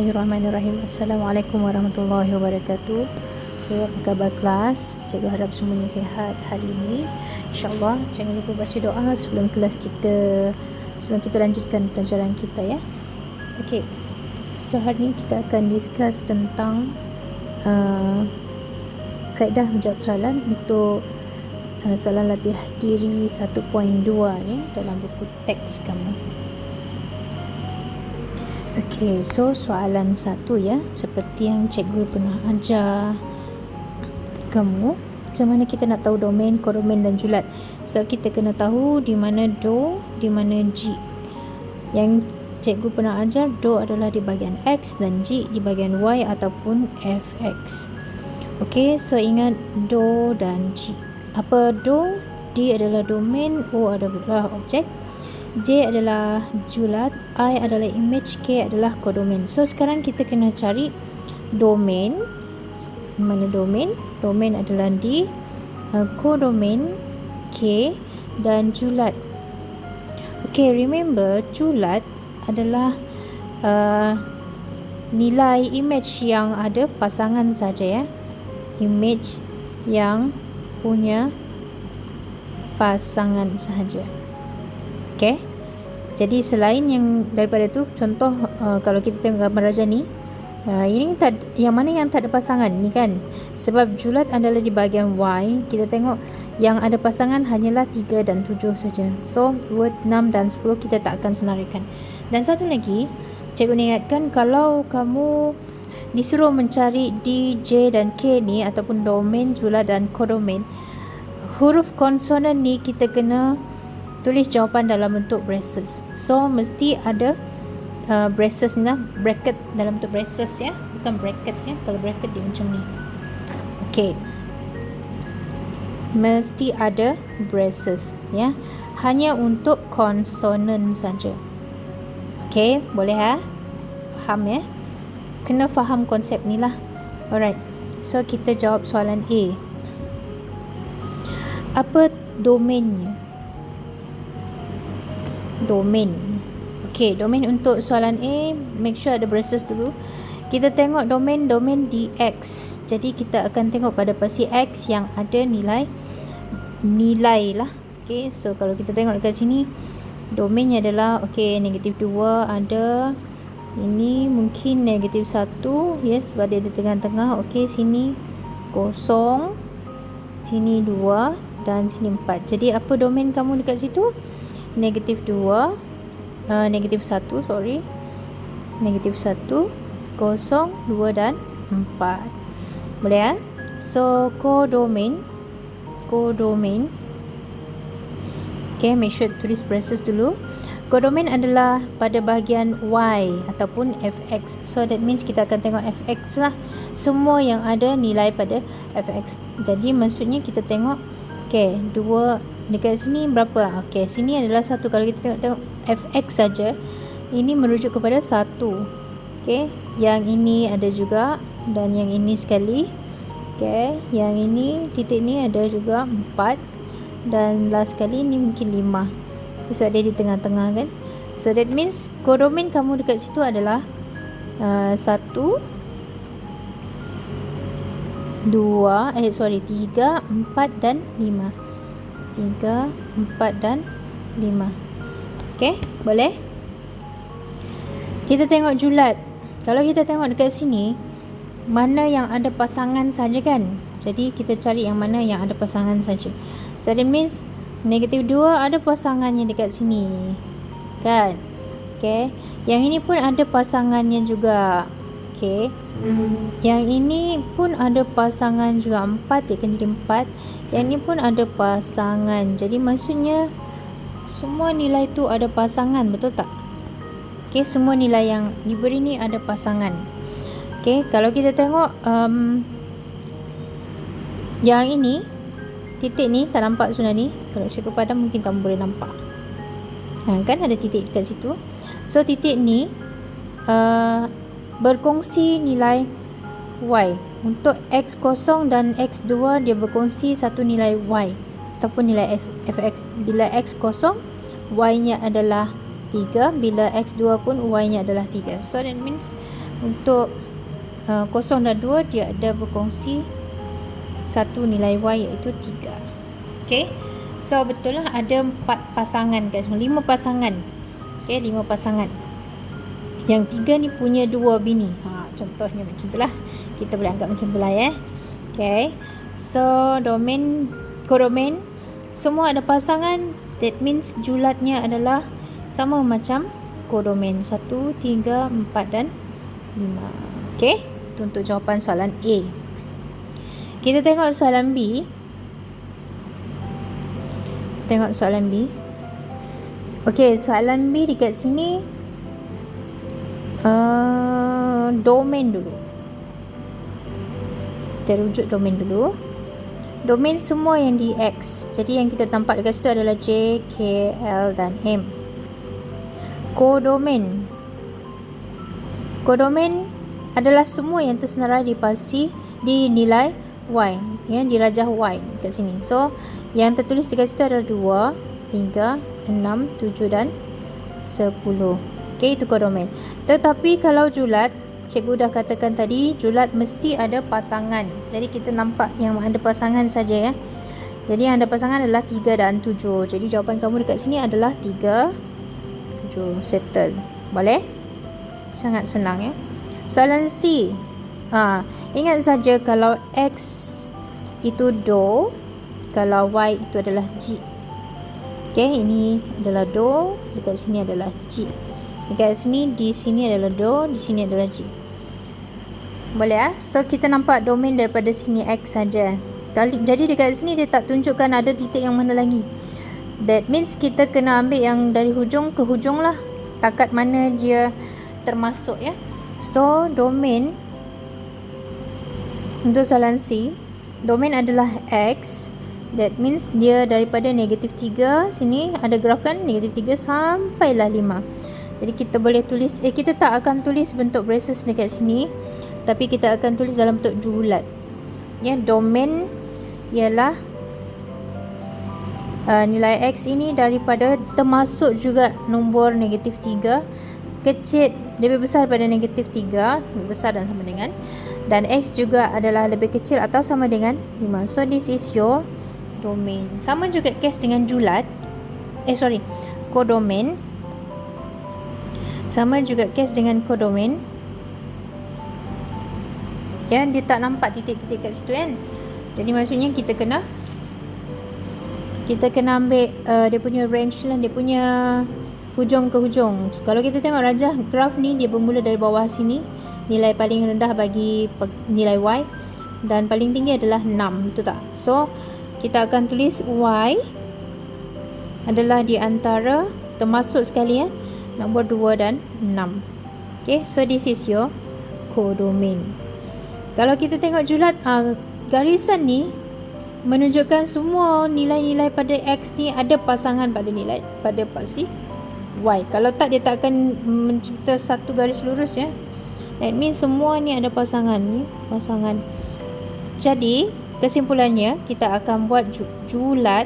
Bismillahirrahmanirrahim. Assalamualaikum warahmatullahi wabarakatuh. Okay, apa khabar kelas? Cikgu harap semuanya sihat hari ini. InsyaAllah, jangan lupa baca doa sebelum kita lanjutkan pelajaran kita ya. Okay, so hari ini kita akan discuss tentang kaedah menjawab soalan untuk soalan latihan diri 1.2 ni dalam buku teks kamu. Okey, so soalan 1 ya, seperti yang cikgu pernah ajar kamu, macam mana kita nak tahu domain, kodomain dan julat. So kita kena tahu di mana do, di mana g. Yang cikgu pernah ajar, do adalah di bahagian x dan g di bahagian y ataupun fx. Okey, so ingat do dan g. Apa do? D adalah domain, o adalah objek, J adalah julat, I adalah image, K adalah kodomain. So sekarang kita kena cari domain. Mana domain? Domain adalah D, kodomain K dan julat. Okay, remember julat adalah nilai image yang ada pasangan saja ya. Image yang punya pasangan sahaja. Okay. Jadi selain yang daripada tu, contoh kalau kita tengok gambar raja ni, ini yang mana yang tak ada pasangan ni kan. Sebab julat adalah di bahagian Y, kita tengok yang ada pasangan hanyalah 3 dan 7 saja. So word 6 dan 10 kita tak akan senaraikan. Dan satu lagi, cikgu ingatkan kalau kamu disuruh mencari D, J dan K ni ataupun domain, julat dan kodomain, huruf konsonan ni kita kena tulis jawapan dalam bentuk braces. So mesti ada braces ni lah, bracket dalam bentuk braces ya, bukan bracket ya. Kalau bracket dia macam ni. Okey, mesti ada braces ya, hanya untuk konsonan saja. Okey, boleh ha? Faham ya? Kena faham konsep ni lah. Alright, so kita jawab soalan A. Apa domainnya? Domain. Okey, domain untuk soalan A, make sure ada braces dulu. Kita tengok domain dx. Jadi kita akan tengok pada pasi x yang ada nilai lah. Okey, so kalau kita tengok dekat sini, domainnya adalah okey, negatif 2 ada. Ini mungkin negatif 1 ya, sebab dia di tengah-tengah. Okey, sini kosong, sini 2 dan sini 4. Jadi apa domain kamu dekat situ? Negatif 2, negatif 1, sorry, negatif 1, 0, 2 dan 4. Boleh ya? So kodomain, okay, make sure tulis braces dulu. Kodomain adalah pada bahagian Y ataupun fx. So that means kita akan tengok fx lah, semua yang ada nilai pada fx. Jadi maksudnya kita tengok, okay, 2 dekat sini berapa? Okey, sini adalah 1. Kalau kita tengok fx saja, ini merujuk kepada 1. Okey, yang ini ada juga dan yang ini sekali. Okey, yang ini titik ni ada juga 4 dan last sekali ni mungkin 5. Sebab dia di tengah-tengah kan. So that means kodomain kamu dekat situ adalah 1, 2, 3, 4 dan 5. 3, 4 dan 5. Okey, boleh? Kita tengok julat. Kalau kita tengok dekat sini, mana yang ada pasangan saja kan. Jadi kita cari yang mana yang ada pasangan saja. So that means negatif 2 ada pasangannya dekat sini kan. Okey, yang ini pun ada pasangannya juga. Okey, yang ini pun ada pasangan juga, 4, dia akan jadi 4. Yang ni pun ada pasangan. Jadi maksudnya semua nilai tu ada pasangan, betul tak? Okey, semua nilai yang diberi ni ada pasangan. Okey, kalau kita tengok yang ini, titik ni tak nampak sudah ni. Kalau cikgu padam mungkin kamu boleh nampak. Kan ada titik dekat situ. So titik ni berkongsi nilai y. Untuk x0 dan x2 dia berkongsi satu nilai y ataupun nilai fx. Bila x0 y nya adalah 3, bila x2 pun y nya adalah 3. So that means Untuk 0 dan 2 dia ada berkongsi satu nilai Y iaitu 3. Okay, so betul lah ada 4 pasangan guys, 5 pasangan. Okay, 5 pasangan. Yang 3 ni punya 2 bini. Contohnya macam tu lah, kita boleh anggap macam tu lah ya. Okay, so kodomen semua ada pasangan. That means julatnya adalah sama macam kodomen 1, 3, 4 dan 5. Okay, itu untuk jawapan soalan A. Kita tengok soalan B. Okey, soalan B dekat sini domain dulu. Kita rujuk domain dulu. Domain semua yang di X. Jadi yang kita tampak dekat situ adalah J, K, L dan M. Kodomen adalah semua yang tersenarai di nilai Y, ya, di rajah Y dekat sini. So yang tertulis dekat situ adalah 2, 3, 6, 7 dan 10. Okey, itu kodomen. Tetapi kalau julat, cikgu dah katakan tadi, julat mesti ada pasangan. Jadi kita nampak yang ada pasangan saja ya. Jadi yang ada pasangan adalah 3 dan 7. Jadi jawapan kamu dekat sini adalah 3, 7. Settle. Boleh? Sangat senang ya. Soalan C. Ingat saja kalau X itu Do, kalau Y itu adalah G. Okey, ini adalah Do, dekat sini adalah G. Dekat sini, di sini adalah Do, di sini adalah G. Boleh So kita nampak domain daripada sini X saja. Jadi dekat sini dia tak tunjukkan ada titik yang mana lagi. That means kita kena ambil yang dari hujung ke hujung lah, takat mana dia termasuk ya. So domain untuk soalan C, domain adalah X. That means dia daripada negatif 3, sini ada graf kan, negatif 3 sampailah 5. Jadi kita boleh tulis, kita tak akan tulis bentuk braces dekat sini, tapi kita akan tulis dalam bentuk julat ya. Domain ialah nilai X ini daripada, termasuk juga nombor negatif 3, kecil, lebih besar daripada negatif 3, lebih besar dan sama dengan, dan X juga adalah lebih kecil atau sama dengan 5. So this is your domain. Sama juga case dengan julat, kodomen. Sama juga case dengan kodomen ya, dia tak nampak titik-titik kat situ kan. Jadi maksudnya kita kena ambil dia punya range lah, dia punya hujung ke hujung. Kalau kita tengok rajah graf ni, dia bermula dari bawah sini, nilai paling rendah bagi nilai Y, dan paling tinggi adalah 6, betul tak? So kita akan tulis Y adalah di antara, termasuk sekali ya, nombor 2 dan 6. Okay, so this is your kodomen. Kalau kita tengok julat, garisan ni menunjukkan semua nilai-nilai pada X ni ada pasangan pada paksi Y. Kalau tak, dia tak akan mencipta satu garis lurus ya. That means semua ni ada pasangan ni, pasangan. Jadi kesimpulannya, kita akan buat julat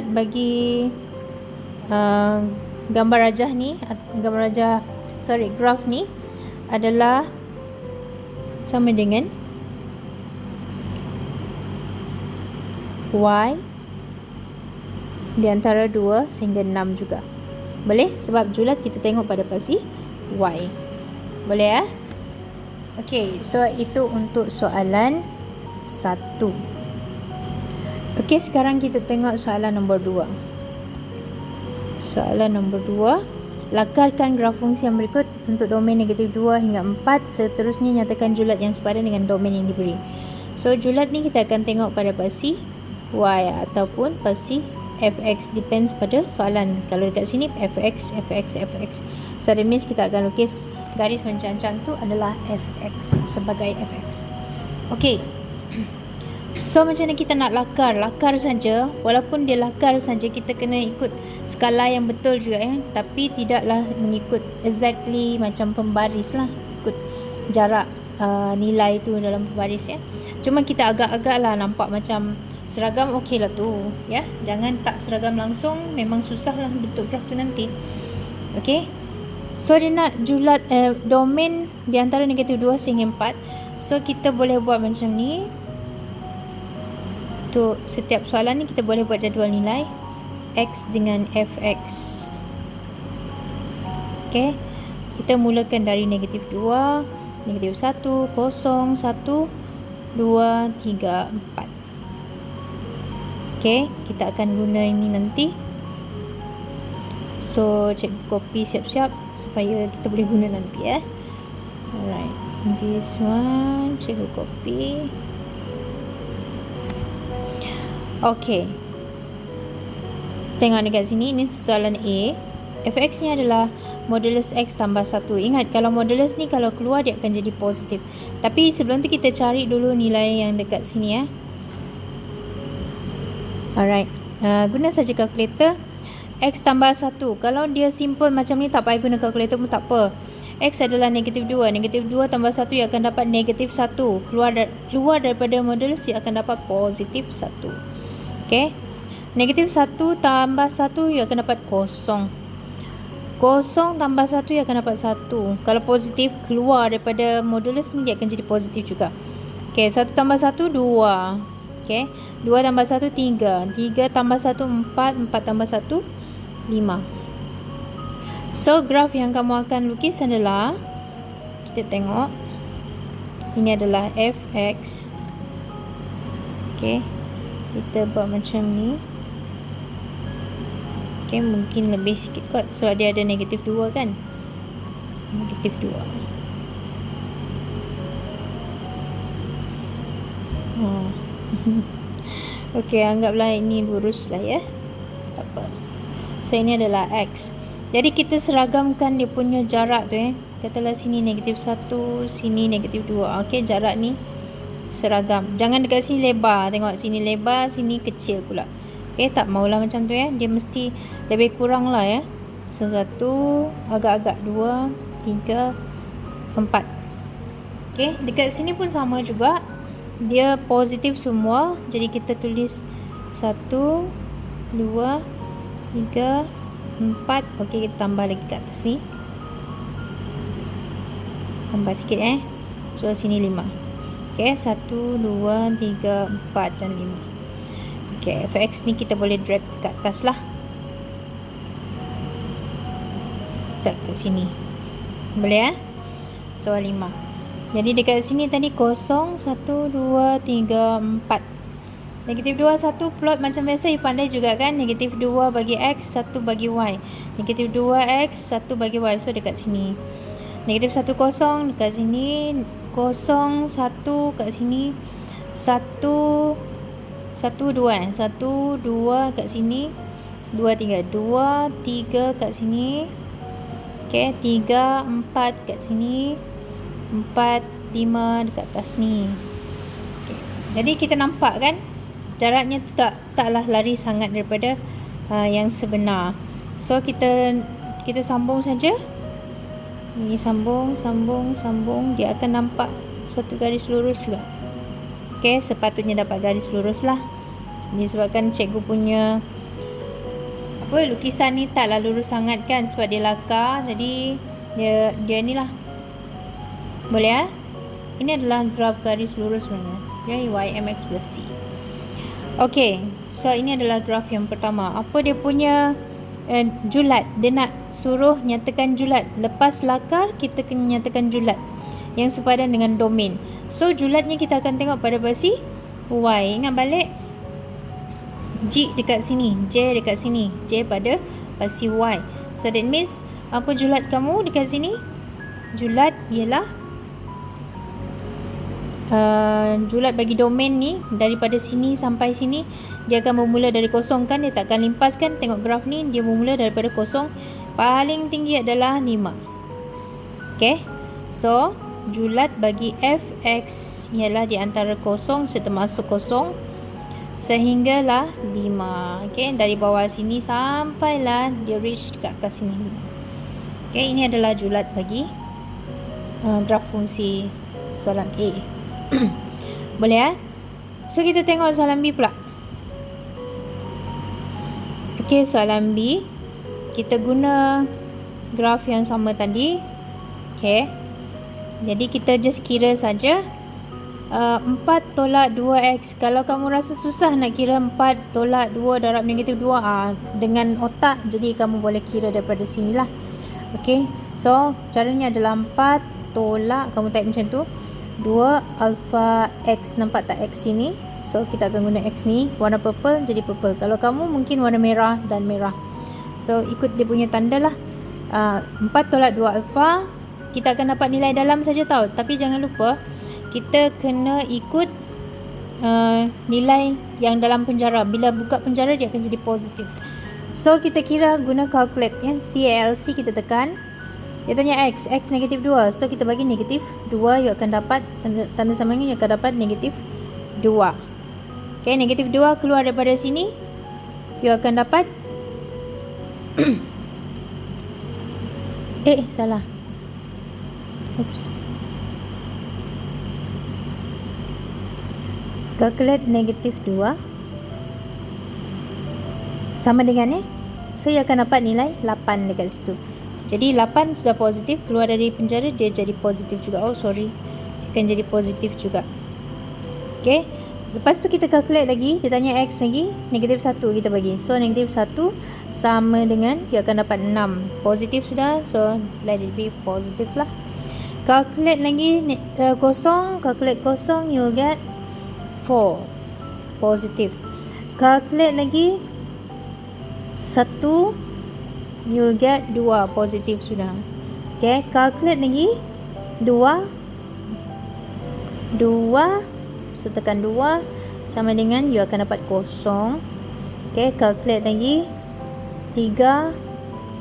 bagi gambar rajah ni, graf ni adalah sama dengan Y di antara 2 sehingga 6 juga. Boleh? Sebab julat kita tengok pada paksi Y. Boleh ya? Okey, so itu untuk soalan 1. Okey, sekarang kita tengok soalan nombor 2. Soalan nombor 2. Lakarkan graf fungsi yang berikut untuk domain negatif 2 hingga 4. Seterusnya nyatakan julat yang sepadan dengan domain yang diberi. So julat ni kita akan tengok pada paksi Y ataupun paksi fx, depends pada soalan. Kalau dekat sini fx. So that means kita akan lukis garis mencancang tu adalah fx sebagai fx. Okey. So macam mana kita nak lakar saja, walaupun dia lakar saja, kita kena ikut skala yang betul juga ya, tapi tidaklah mengikut exactly macam pembaris lah, ikut jarak nilai tu dalam pembaris ya. Cuma kita agak-agak lah nampak macam seragam, okey lah tu ya. Jangan tak seragam langsung, memang susah lah bentuk graf tu nanti. Okey. So dia nak julat domain di antara negatif 2 sehingga 4. So kita boleh buat macam ni. Untuk setiap soalan ni kita boleh buat jadual nilai X dengan Fx. Okay, kita mulakan dari negatif 2, negatif 1, 0, 1, 2, 3, 4. Okay, kita akan guna ini nanti. So cikgu copy siap-siap supaya kita boleh guna nanti Alright, this one cikgu copy. Okay, tengok dekat sini, ini soalan A. Fx ni adalah modulus X tambah 1. Ingat, kalau modulus ni kalau keluar dia akan jadi positif. Tapi sebelum tu kita cari dulu nilai yang dekat sini Alright, guna saja kalkulator. X tambah 1. Kalau dia simple macam ni tak payah guna kalkulator pun tak apa. X adalah negatif 2. Negatif 2 tambah 1 ia akan dapat negatif 1. Keluar daripada modulus ia akan dapat positif 1. Okay, negatif 1 tambah 1 ia akan dapat 0. 0 tambah 1 ia akan dapat 1. Kalau positif keluar daripada modulus ni dia akan jadi positif juga. Okay, 1 tambah 1 2. Okay, 2 tambah 1 3. 3 tambah 1 4. 4 tambah 1 5. So graf yang kamu akan lukis adalah, kita tengok, ini adalah Fx. Okay, kita buat macam ni. Okay, mungkin lebih sikit kot sebab dia ada negatif 2 kan. Negatif 2. Okay, anggaplah ini lurus lah tak apa. So ini adalah X. Jadi kita seragamkan dia punya jarak tu Katalah sini negatif 1, sini negatif 2. Okay, jarak ni seragam. Jangan dekat sini lebar. Tengok sini lebar, sini kecil pula. Okay, tak maulah macam tu Dia mesti lebih kurang lah So 1, agak-agak 2, 3, 4. Okay, dekat sini pun sama juga. Dia positif semua. Jadi kita tulis 1, 2, 3, 4. Okey, kita tambah lagi kat atas ni. Tambah sikit So sini 5. Okey, 1, 2, 3, 4 dan 5. Okey, Fx ni kita boleh drag kat atas lah. Tak kat sini. Boleh Soal 5. Jadi dekat sini tadi 0, 1, 2, 3, 4. Negatif 2, 1 plot macam biasa. You pandai juga kan. Negatif 2 bagi X, 1 bagi Y. Negatif 2X, 1 bagi Y. So dekat sini. Negatif 1, 0 dekat sini. 0, 1 kat sini. 1, 2 1, 2 kat sini. 2, 3 kat sini. Okay, 3, 4 kat sini. 4, 5 dekat atas ni. Okay. Jadi kita nampak kan jaraknya tu taklah lari sangat daripada yang sebenar. So kita sambung saja. Ini sambung. Dia akan nampak satu garis lurus juga. Okay, sepatutnya dapat garis lurus lah. Disebabkan cikgu punya lukisan ni taklah lurus sangat kan, sebab dia lakar. Jadi dia ni lah. Boleh Ini adalah graf garis lurus sebenarnya. YMX plus C. Okay, so ini adalah graf yang pertama. Apa dia punya julat? Dia nak suruh nyatakan julat. Lepas lakar, kita kena nyatakan julat yang sepadan dengan domain. So julatnya kita akan tengok pada basi Y. Ingat balik, G dekat sini, J dekat sini, J pada basi Y. So that means apa julat kamu dekat sini? Julat ialah julat bagi domain ni daripada sini sampai sini. Dia akan bermula dari kosong kan, dia tak akan limpaskan. Tengok graf ni, dia bermula daripada kosong. Paling tinggi adalah 5. Okay, so julat bagi Fx ialah di antara kosong termasuk kosong sehinggalah 5. Okay, dari bawah sini sampailah dia reach dekat atas sini. Okay, ini adalah julat bagi graf fungsi soalan A. Boleh So kita tengok soalan B pula. Okay, soalan B kita guna graf yang sama tadi. Okay, jadi kita just kira saja 4 tolak 2x. Kalau kamu rasa susah nak kira 4 tolak 2 darab negatif 2, dengan otak, jadi kamu boleh kira daripada sini lah. Okay, so caranya adalah 4 tolak, kamu type macam tu, 2 alpha x. Nampak tak x sini? So kita akan guna x ni, warna purple jadi purple. Kalau kamu mungkin warna merah dan merah, so ikut dia punya tanda lah. 4 tolak 2 alpha, kita akan dapat nilai dalam saja tau. Tapi jangan lupa kita kena ikut nilai yang dalam penjara. Bila buka penjara dia akan jadi positif. So kita kira guna calculate ya. CALC kita tekan. Dia tanya x negatif 2. So kita bagi negatif 2, you akan dapat tanda samanya, you akan dapat negatif 2. Okay, negatif 2 keluar daripada sini, you akan dapat salah. Oops. Calculate negatif 2 sama dengan so you akan dapat nilai 8 dekat situ. Jadi 8 sudah positif, keluar dari penjara dia jadi positif juga. Oh sorry, akan jadi positif juga. Okay, lepas tu kita calculate lagi. Dia tanya x lagi, negatif 1 kita bagi. So negatif 1 sama dengan, you akan dapat 6. Positif sudah, so let it be positif lah. Calculate lagi kosong, calculate kosong, you will get 4 positif. Calculate lagi 1, you will get 2 positif sudah. Okay, calculate lagi 2, so tekan 2 sama dengan, you akan dapat kosong. Okay, calculate lagi 3,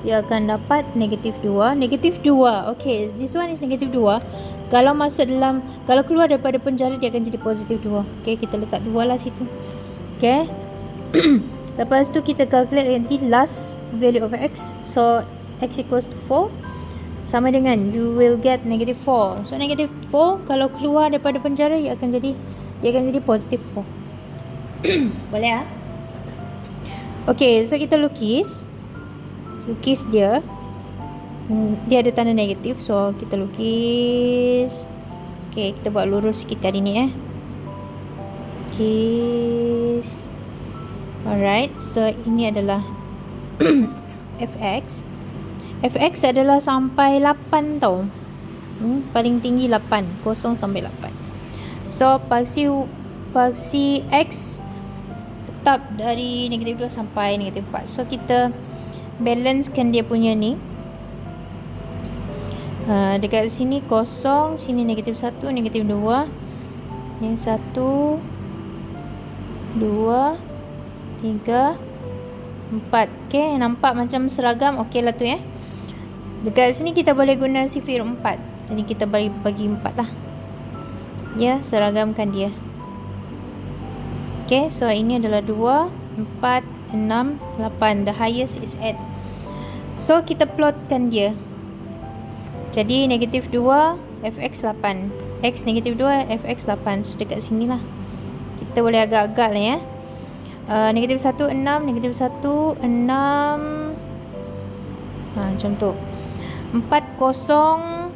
you akan dapat negatif 2. Negatif 2, okay, this one is negatif 2. Kalau masuk dalam, kalau keluar daripada penjara dia akan jadi positif 2. Okay, kita letak 2 lah situ. Okay. Lepas tu kita calculate lagi last value of x. So x equals to 4 sama dengan, you will get negative 4. So negative 4 kalau keluar daripada penjara dia akan jadi positif 4. Boleh Okay, so kita lukis dia. Dia ada tanda negatif, so kita lukis. Okay, kita buat lurus sikit kali ni Lukis. Alright, so ini adalah fx. Fx adalah sampai 8 tau. Paling tinggi 8, 0 sampai 8. So paksi x tetap dari negatif 2 sampai negatif 4. So kita balancekan dia punya ni. Dekat sini 0, sini negatif 1, negatif 2. Yang 1, 2, 3, 4. Okay, nampak macam seragam. Okay lah tu Dekat sini kita boleh guna sifir 4. Jadi kita bagi 4 lah. Ya, seragamkan dia. Okay, so ini adalah 2, 4, 6, 8. The highest is 8. So kita plotkan dia. Jadi negatif 2 fx 8, x negatif 2 fx 8. So dekat sini lah. Kita boleh agak-agak lah negatif 1 6, negatif 1 6. Macam tu. 4 0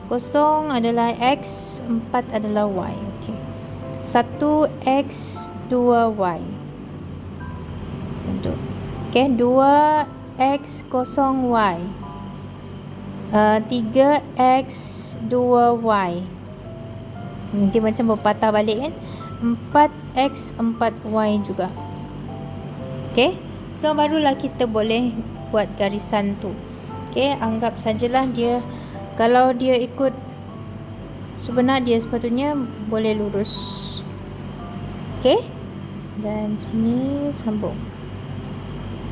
0 adalah x, 4 adalah y. Okey. 1x 2y. Macam tu. Okey, 2x 0y. 3x 2y. Nanti macam berpatah balik kan. 4x 4y juga. Okay, so barulah kita boleh buat garisan tu. Okay, anggap sajalah dia, kalau dia ikut sebenar dia sepatutnya boleh lurus. Okay, dan sini sambung.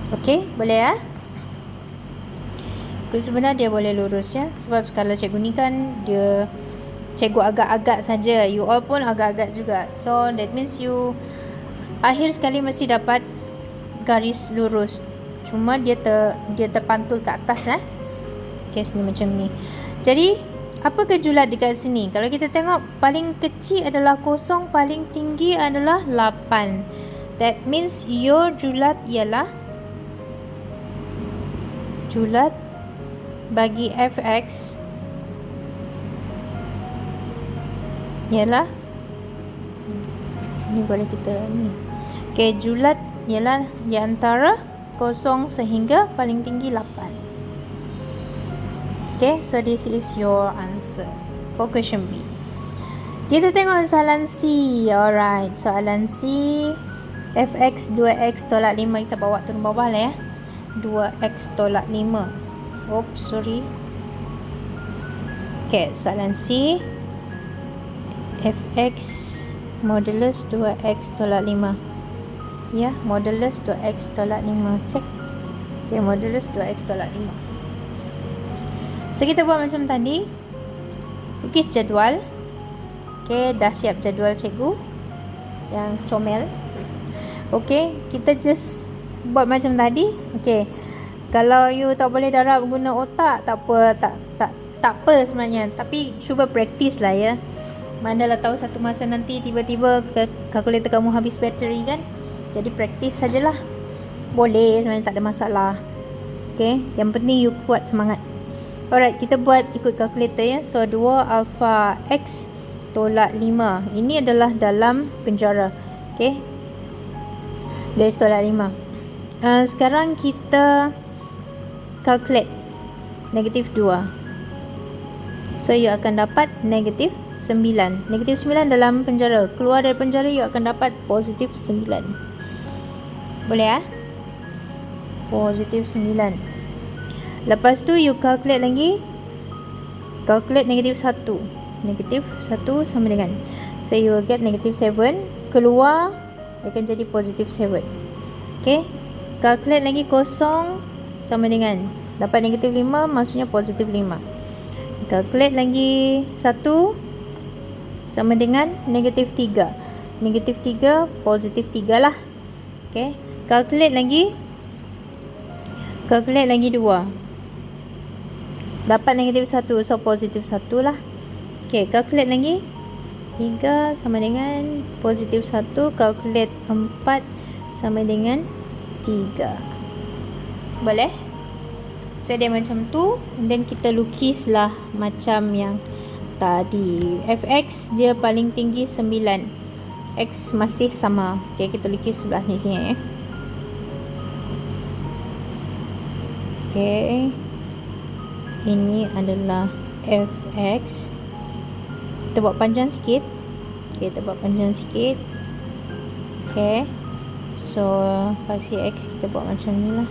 Okay, boleh ikut sebenar dia boleh lurus sebab kalau cikgu ni kan dia cikgu agak-agak saja, you all pun agak-agak juga. So that means you akhir sekali mesti dapat garis lurus. Cuma dia terpantul ke atas Okay, sini macam ni. Jadi apa kejulat dekat sini? Kalau kita tengok paling kecil adalah 0, paling tinggi adalah 8. That means your julat ialah julat bagi fx ialah, ni boleh kita ni. Okey, julat ialah di antara 0 sehingga paling tinggi 8. Okay, so this is your answer for question B. Kita tengok soalan C. Alright, soalan C. Fx 2x tolak 5. Kita bawa turun bawah lah ya. 2x tolak 5. Oops, sorry. Okay, soalan C. Fx modulus 2x tolak 5. Ya, modulus 2x tolak 5. Cek. Okay, modulus 2x tolak 5. So, kita buat macam tadi. Lukis jadual. Okay, dah siap jadual cikgu yang comel. Okay, kita just buat macam tadi. Okay, kalau you tak boleh darab guna otak, tak apa, tak apa sebenarnya. Tapi cuba praktis lah ya. Manalah tahu satu masa nanti tiba-tiba kalkulator kamu habis bateri kan. Jadi praktis sajalah. Boleh sebenarnya, tak ada masalah. Okay, yang penting you kuat semangat. Alright, kita buat ikut kalkulator ya. So 2 alpha x tolak 5. Ini adalah dalam penjara. Okay, 2x tolak 5. Sekarang kita calculate negatif 2. So you akan dapat negatif 9. Negatif 9 dalam penjara. Keluar dari penjara you akan dapat positif 9. Boleh ya? Positif 9. Lepas tu you calculate lagi. Calculate negatif 1. Negatif 1 sama dengan, so you will get negatif 7. Keluar akan jadi positif 7. Okay, calculate lagi kosong sama dengan, dapat negatif 5 maksudnya positif 5. Calculate lagi 1 sama dengan negatif 3. Negatif 3 positif 3 lah. Okay, calculate lagi 2. Dapat negatif 1, so positif 1 lah. Okay, calculate lagi 3 sama dengan positif 1. Calculate 4 sama dengan 3. Boleh? So dia macam tu. And then kita lukis lah macam yang tadi. Fx dia paling tinggi 9. X masih sama. Okay, kita lukis sebelah ni sini ya. Okay, ini adalah fx. Kita buat panjang sikit. Okay, kita buat panjang sikit. Okay, so pasti x kita buat macam ni lah.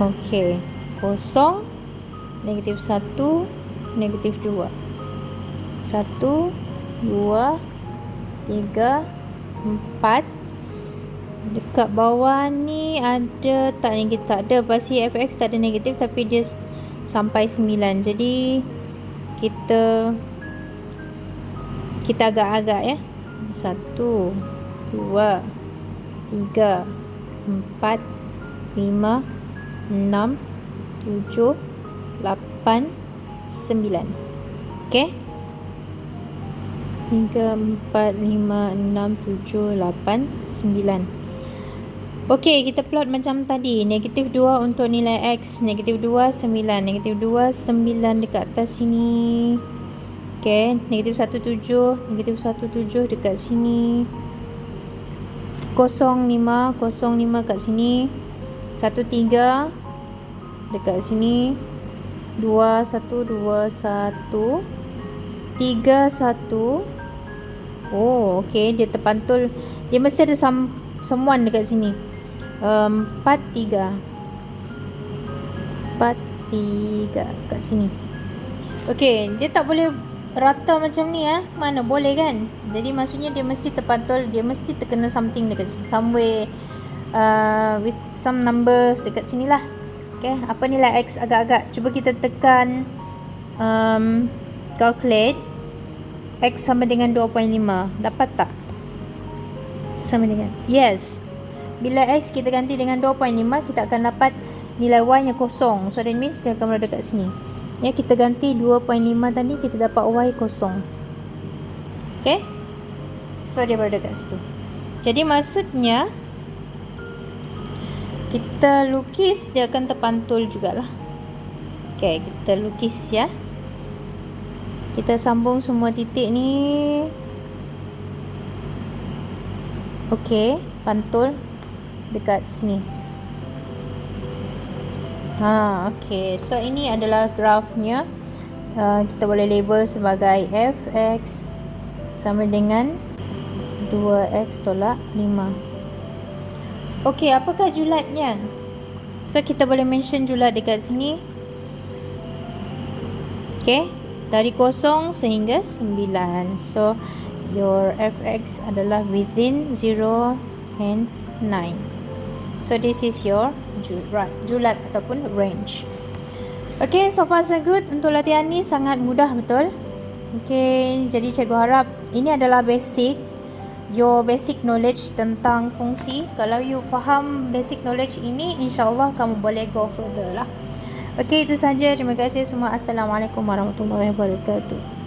Okay, kosong, negatif 1, negatif 2. 1, 2, 3, 4. Dekat bawah ni ada tak negatif? Tak ada. Pasti fx tak ada negatif, tapi dia sampai 9. Jadi kita agak-agak ya. 1, 2, 3, 4, 5, 6, 7, 8, 9. Okay, 3, 4, 5, 6, 7, 8, 9. Okey, kita plot macam tadi. Negatif 2 untuk nilai X. Negatif 2, 9. Negatif 2, 9 dekat atas sini. Okey, negatif 1, 7. Negatif 1, 7 dekat sini. 0, 5. 0, 5 kat sini. 1, 3 dekat sini. 2, 1, 2, 1. 3, 1. Oh, okey. Dia terpantul. Dia mesti ada someone dekat sini. 4, 3 kat sini. Okey, dia tak boleh rata macam ni Mana boleh kan? Jadi maksudnya dia mesti terpantul, dia mesti terkena something dekat somewhere with some numbers dekat sini lah. Okey, apa nilai X agak-agak. Cuba kita tekan calculate. X sama dengan 2.5. Dapat tak? Sama dengan, yes. Bila X kita ganti dengan 2.5, kita akan dapat nilai Y yang kosong. So that means dia akan berada kat sini. Ya, kita ganti 2.5 tadi, kita dapat Y kosong. Okay, so dia berada kat situ. Jadi maksudnya kita lukis, dia akan terpantul jugalah. Okay, kita lukis ya. Kita sambung semua titik ni. Okay, pantul dekat sini. Okay. So ini adalah grafnya. Kita boleh label sebagai fx sama dengan 2x tolak 5. Okay, apakah julatnya? So kita boleh mention julat dekat sini. Okay, dari 0 sehingga 9. So your fx adalah within 0 and 9. So this is your julat ataupun range. Okay, so far so good. Untuk latihan ni sangat mudah betul. Okay, jadi cikgu harap ini adalah your basic knowledge tentang fungsi. Kalau you faham basic knowledge ini, insyaAllah kamu boleh go further lah. Okay, itu saja. Terima kasih semua. Assalamualaikum warahmatullahi wabarakatuh.